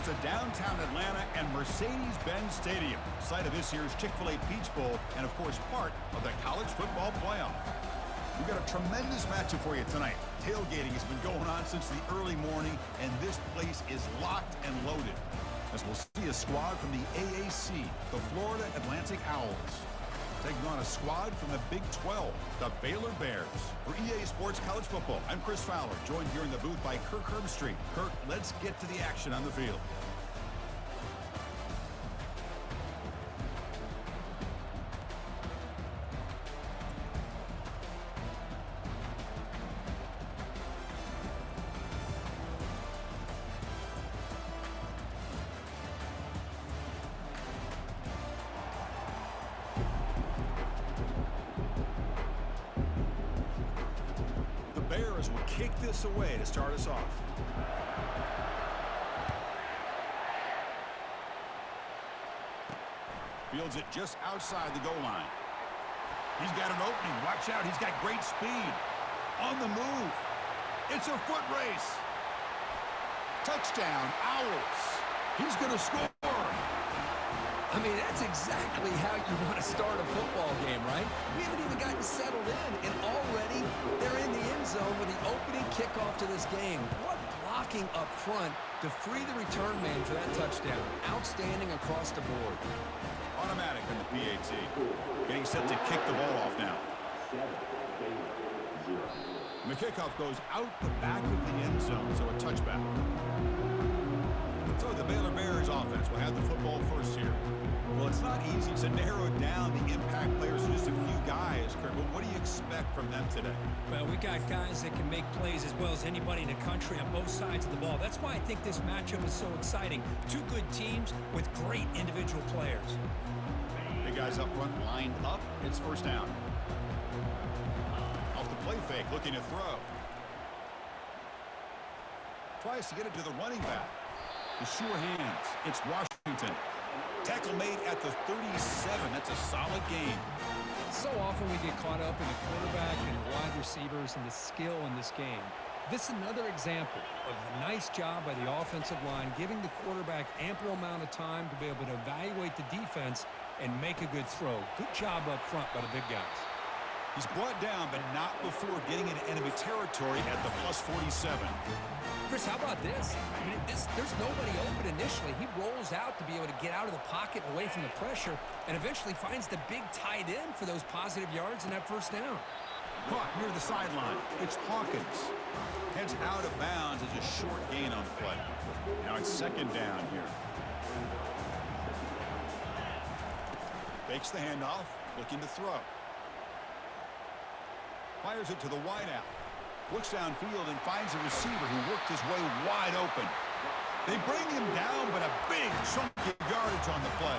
to downtown Atlanta and Mercedes-Benz Stadium, site of this year's Chick-fil-A Peach Bowl and, of course, part of the college football playoff. We've got a tremendous matchup for you tonight. Tailgating has been going on since the early morning, and this place is locked and loaded, as we'll see a squad from the AAC, the Florida Atlantic Owls, taking on a squad from the Big 12, the Baylor Bears. For EA Sports College Football, I'm Chris Fowler, joined here in the booth by Kirk Herbstreit. Kirk, let's get to the action on the field. Bears will kick this away to start us off. Fields it just outside the goal line. He's got an opening. Watch out. He's got great speed. On the move. It's a foot race. Touchdown, Owls. He's going to score. I mean, that's exactly how you want to start a football game, right? We haven't even gotten settled in, and already they're in the end zone with the opening kickoff to this game. What blocking up front to free the return man for that touchdown. Outstanding across the board. Automatic in the PAT. Getting set to kick the ball off now. And the kickoff goes out the back of the end zone, so a touchback. So the Baylor Bears offense will have the football first here. Well, it's not easy to narrow down the impact players to just a few guys, Kirk. But what do you expect from them today? Well, we got guys that can make plays as well as anybody in the country on both sides of the ball. That's why I think this matchup is so exciting. Two good teams with great individual players. Big guys up front lined up. It's first down. Off the play fake, looking to throw. Tries to get it to the running back. The sure hands. It's Washington. Tackle made at the 37. That's a solid game. So often we get caught up in the quarterback and the wide receivers and the skill in this game. This is another example of a nice job by the offensive line, giving the quarterback ample amount of time to be able to evaluate the defense and make a good throw. Good job up front by the big guys. He's brought down, but not before getting into enemy territory at the plus 47. Chris, how about this? I mean, there's nobody open initially. He rolls out to be able to get out of the pocket and away from the pressure and eventually finds the big tight end for those positive yards in that first down. Caught near the sideline. It's Hawkins. Heads out of bounds as a short gain on the play. Now it's second down here. Fakes the handoff, looking to throw. Fires it to the wideout. Looks downfield and finds a receiver who worked his way wide open. They bring him down, but a big chunk of yardage on the play.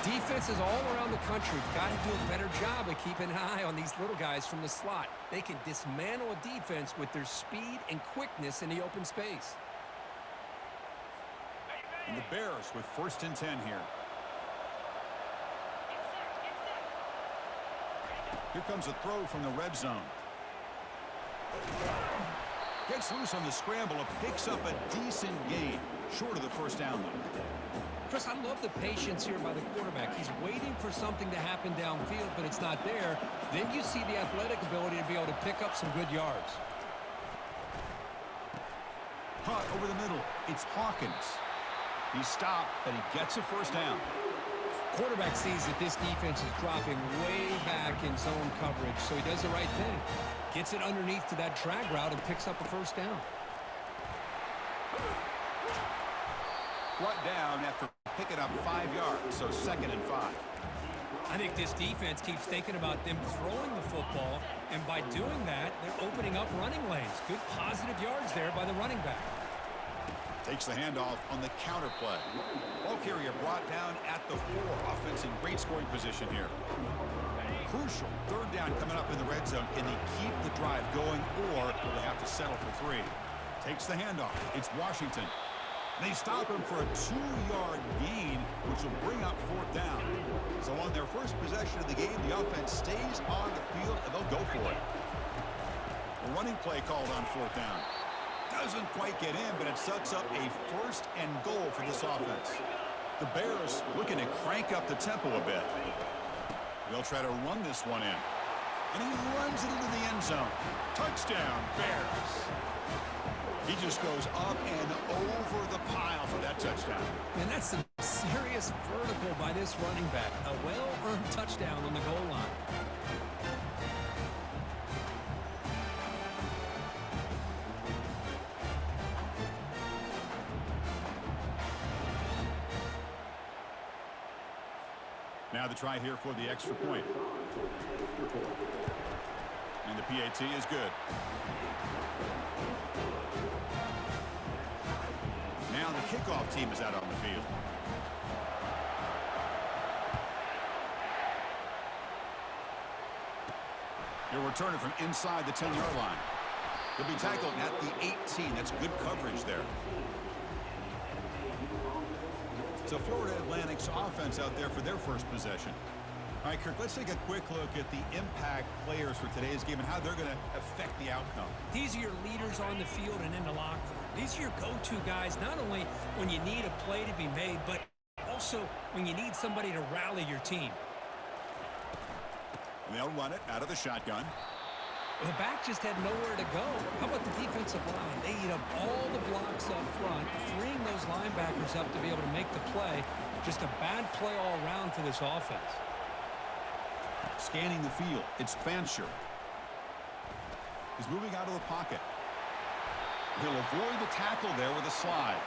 Defenses all around the country have got to do a better job of keeping an eye on these little guys from the slot. They can dismantle a defense with their speed and quickness in the open space. And the Bears with first and 10 here. Here comes a throw from the red zone. Gets loose on the scramble and picks up a decent gain, short of the first down though. Chris, I love the patience here by the quarterback. He's waiting for something to happen downfield, but it's not there. Then you see the athletic ability to be able to pick up some good yards. Hot over the middle. It's Hawkins. He's stopped, but he gets a first down. Quarterback sees that this defense is dropping way back in zone coverage, so he does the right thing. Gets it underneath to that drag route and picks up a first down. Brought down after picking up 5 yards, so second and 5. I think this defense keeps thinking about them throwing the football, and by doing that, they're opening up running lanes. Good positive yards there by the running back. Takes the handoff on the counter play. Ball carrier brought down at the 4. Offense in great scoring position here. Crucial third down coming up in the red zone. Can they keep the drive going, or will they have to settle for 3? Takes the handoff. It's Washington. They stop him for a 2-yard gain, which will bring up 4th down. So on their first possession of the game, the offense stays on the field, and they'll go for it. A running play called on 4th down. Does Doesn't quite get in, but it sets up a 1st and goal for this offense. The Bears looking to crank up the tempo a bit. They'll try to run this one in. And he runs it into the end zone. Touchdown, Bears. He just goes up and over the pile for that touchdown. And that's some serious vertical by this running back. A well-earned touchdown on the goal line. Now the try here for the extra point. And the PAT is good. Now the kickoff team is out on the field. He'll return it from inside the 10-yard line. He'll be tackled at the 18. That's good coverage there. So Florida Atlantic's offense out there for their first possession. All right, Kirk, let's take a quick look at the impact players for today's game and how they're going to affect the outcome. These are your leaders on the field and in the locker room. These are your go-to guys, not only when you need a play to be made, but also when you need somebody to rally your team. And they'll run it out of the shotgun. The back just had nowhere to go. How about the defensive line? They eat up all the blocks up front, freeing those linebackers up to be able to make the play. Just a bad play all around for this offense. Scanning the field, it's Fancher. He's moving out of the pocket. He'll avoid the tackle there with a slide.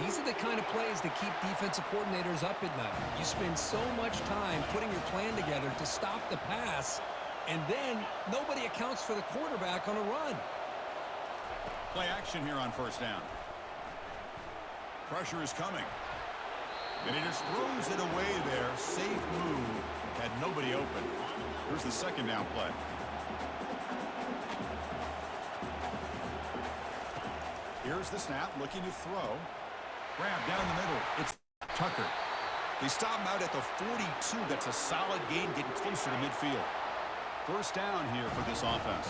These are the kind of plays that keep defensive coordinators up at night. You spend so much time putting your plan together to stop the pass, and then nobody accounts for the quarterback on a run. Play action here on 1st down. Pressure is coming. And he just throws it away there. Safe move. Had nobody open. Here's the 2nd down play. Here's the snap, looking to throw. Grab down the middle. It's Tucker. They stop him out at the 42. That's a solid gain, getting closer to midfield. 1st down here for this offense.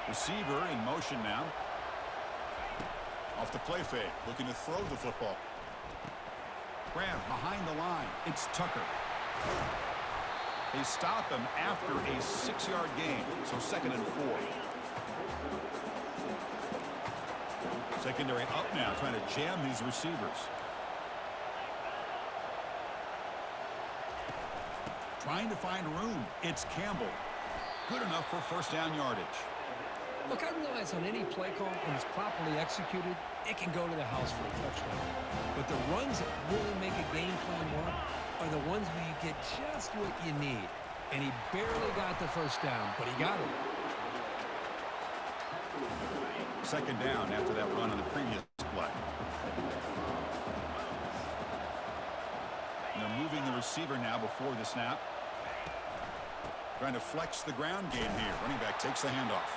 Receiver in motion now. Off the play fake, looking to throw the football. Grab behind the line. It's Tucker. They stop him after a 6-yard gain, so 2nd and 4. Secondary up now, trying to jam these receivers. Trying to find room. It's Campbell. Good enough for 1st down yardage. Look, I realize on any play call, when it's properly executed, it can go to the house for a touchdown. But the runs that really make a game plan work are the ones where you get just what you need. And he barely got the 1st down, but he got it. 2nd down after that run on the previous play. And they're moving the receiver now before the snap. Trying to flex the ground game here. Running back takes the handoff.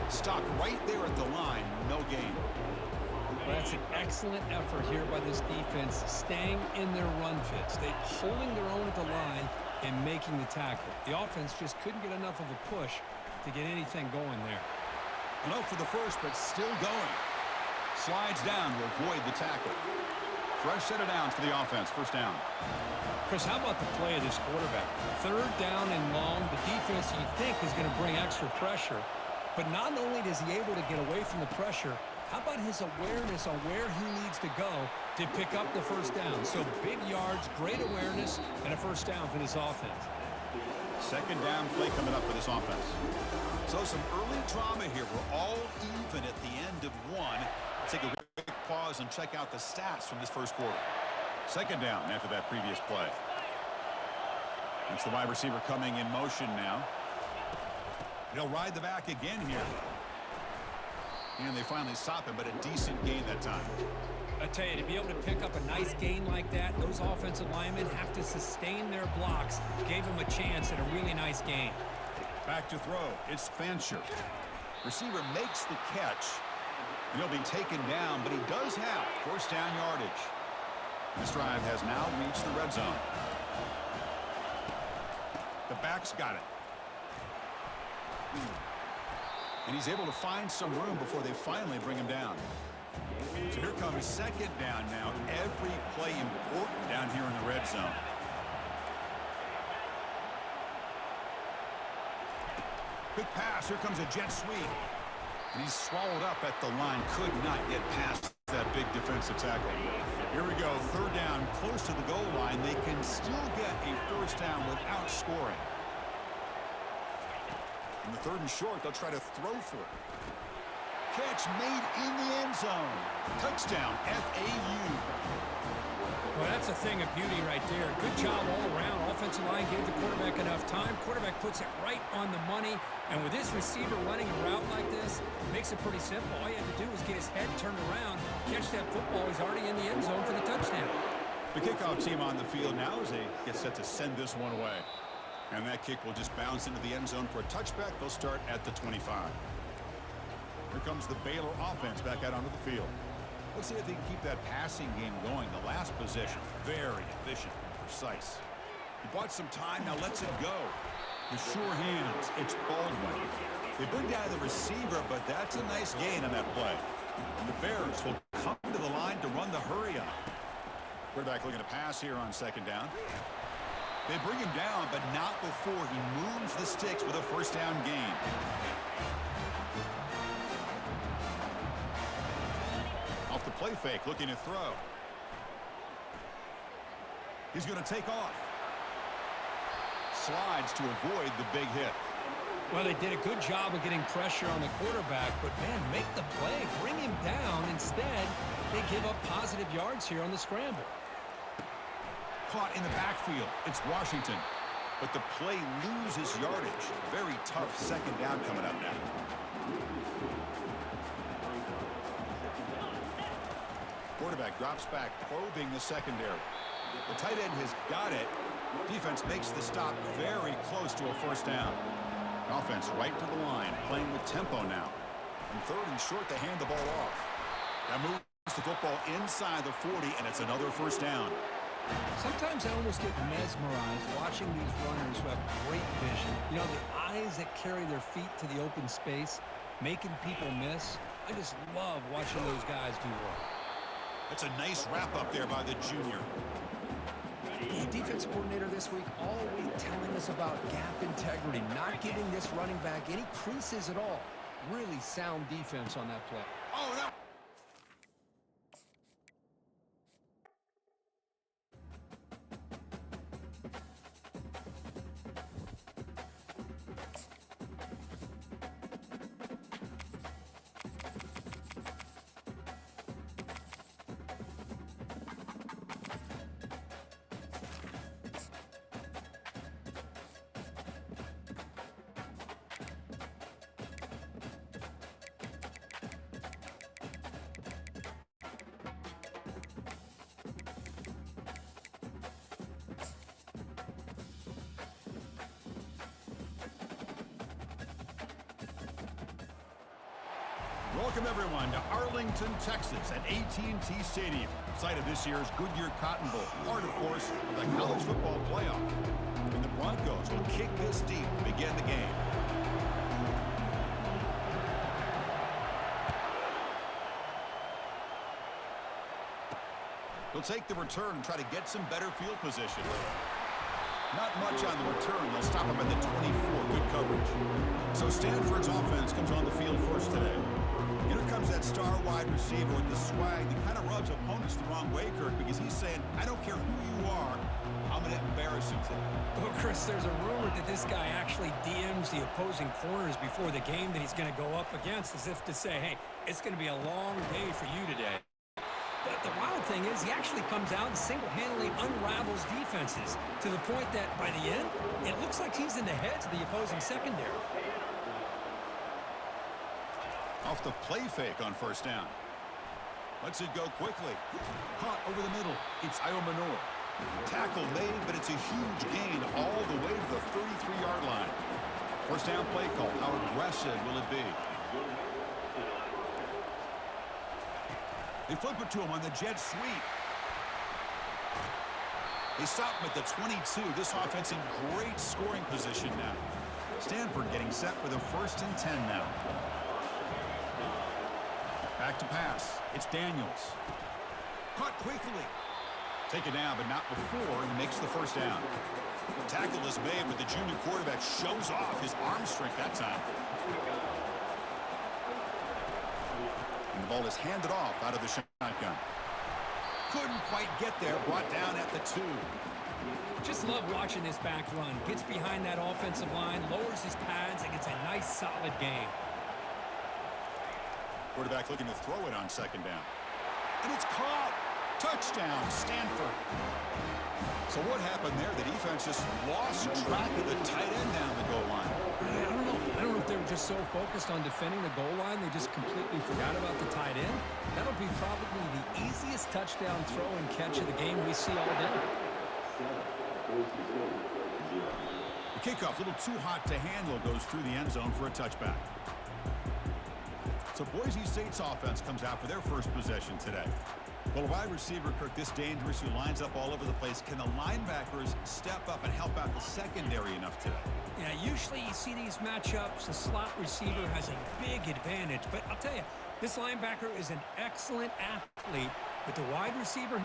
Stopped right there at the line. No gain. Well, that's an excellent effort here by this defense, staying in their run fits. They holding their own at the line and making the tackle. The offense just couldn't get enough of a push to get anything going there. No for the first, but still going. Slides down to avoid the tackle. Fresh set of downs for the offense. 1st down. Chris, how about the play of this quarterback? 3rd down and long. The defense, you think, is going to bring extra pressure. But not only is he able to get away from the pressure, how about his awareness on where he needs to go to pick up the 1st down? So big yards, great awareness, and a 1st down for this offense. 2nd down play coming up for this offense. So some early drama here. We're all even at the end of one. Let's take a quick pause and check out the stats from this 1st quarter. 2nd down after that previous play. It's the wide receiver coming in motion now. He'll ride the back again here. And they finally stop him, but a decent gain that time. I tell you, to be able to pick up a nice gain like that, those offensive linemen have to sustain their blocks. Gave him a chance at a really nice gain. Back to throw. It's Fancher. Receiver makes the catch. And he'll be taken down, but he does have 1st down yardage. This drive has now reached the red zone. The back's got it. And he's able to find some room before they finally bring him down. So here comes second down now. Every play important down here in the red zone. Quick pass. Here comes a jet sweep. And he's swallowed up at the line. Could not get past that big defensive tackle. Here we go. Third down, close to the goal line. They can still get a first down without scoring. In the third and short, they'll try to throw for it. Catch made in the end zone. Touchdown, FAU. Well, that's a thing of beauty right there. Good job all around. Offensive line gave the quarterback enough time. Quarterback puts it right on the money. And with this receiver running a route like this, it makes it pretty simple. All you have to do is get his head turned around, catch that football. He's already in the end zone for the touchdown. The kickoff team on the field now as they get set to send this one away. And that kick will just bounce into the end zone for a touchback. They'll start at the 25. Here comes the Baylor offense back out onto the field. Let's see if they can keep that passing game going. The last possession, very efficient and precise. He bought some time, now lets it go. The sure hands, it's Baldwin. They bring down the receiver, but that's a nice gain on that play. And the Bears will come to the line to run the hurry up. Quarterback looking to pass here on second down. They bring him down, but not before he moves the sticks with a first down gain. Off the play fake, looking to throw. He's going to take off. Slides to avoid the big hit. Well, they did a good job of getting pressure on the quarterback, but, man, make the play. Bring him down. Instead, they give up positive yards here on the scramble. Caught in the backfield. It's Washington. But the play loses yardage. Very tough second down coming up now. Quarterback drops back, probing the secondary. The tight end has got it. Defense makes the stop very close to a first down. Offense right to the line, playing with tempo now. And third and short, they hand the ball off. That moves the football inside the 40, and it's another first down. Sometimes I almost get mesmerized watching these runners who have great vision. You know, the eyes that carry their feet to the open space, making people miss. I just love watching those guys do work. That's a nice wrap up there by the junior. The defensive coordinator this week all week telling us about gap integrity, not giving this running back any creases at all. Really sound defense on that play. Oh, no. Welcome, everyone, to Arlington, Texas at AT&T Stadium, site of this year's Goodyear Cotton Bowl, part, of course, of the college football playoff. And the Broncos will kick this deep to begin the game. They'll take the return and try to get some better field position. Not much on the return. They'll stop him at the 24. Good coverage. So Stanford's offense comes on the field first today. Here comes that star wide receiver with the swag that kind of rubs opponents the wrong way, Kirk, because he's saying, I don't care who you are, I'm going to embarrass you today. Well, Chris, there's a rumor that this guy actually DMs the opposing corners before the game that he's going to go up against, as if to say, hey, it's going to be a long day for you today. But the wild thing is he actually comes out and single-handedly unravels defenses to the point that by the end, it looks like he's in the heads of the opposing secondary. Off the play fake on first down. Lets it go quickly. Caught over the middle. It's Iomanor. Tackle made, but it's a huge gain all the way to the 33-yard line. First down play call. How aggressive will it be? They flip it to him on the jet sweep. They stop him at the 22. This offense in great scoring position now. Stanford getting set for the 1st and 10 now. Back to pass. It's Daniels. Caught quickly. Taken down, but not before he makes the 1st down. Tackle is made, but the junior quarterback shows off his arm strength that time. And the ball is handed off out of the shotgun. Couldn't quite get there. Brought down at the 2. Just love watching this back run. Gets behind that offensive line, lowers his pads, and gets a nice, solid gain. Quarterback looking to throw it on 2nd down. And it's caught. Touchdown, Stanford. So what happened there? The defense just lost track of the tight end down the goal line. I don't know if they were just so focused on defending the goal line, they just completely forgot about the tight end. That'll be probably the easiest touchdown throw and catch of the game we see all day. The kickoff, a little too hot to handle, goes through the end zone for a touchback. So Boise State's offense comes out for their first possession today. Well, a wide receiver, Kirk, this dangerous, who lines up all over the place. Can the linebackers step up and help out the secondary enough today? Yeah, usually you see these matchups, the slot receiver has a big advantage. But I'll tell you, this linebacker is an excellent athlete, but the wide receiver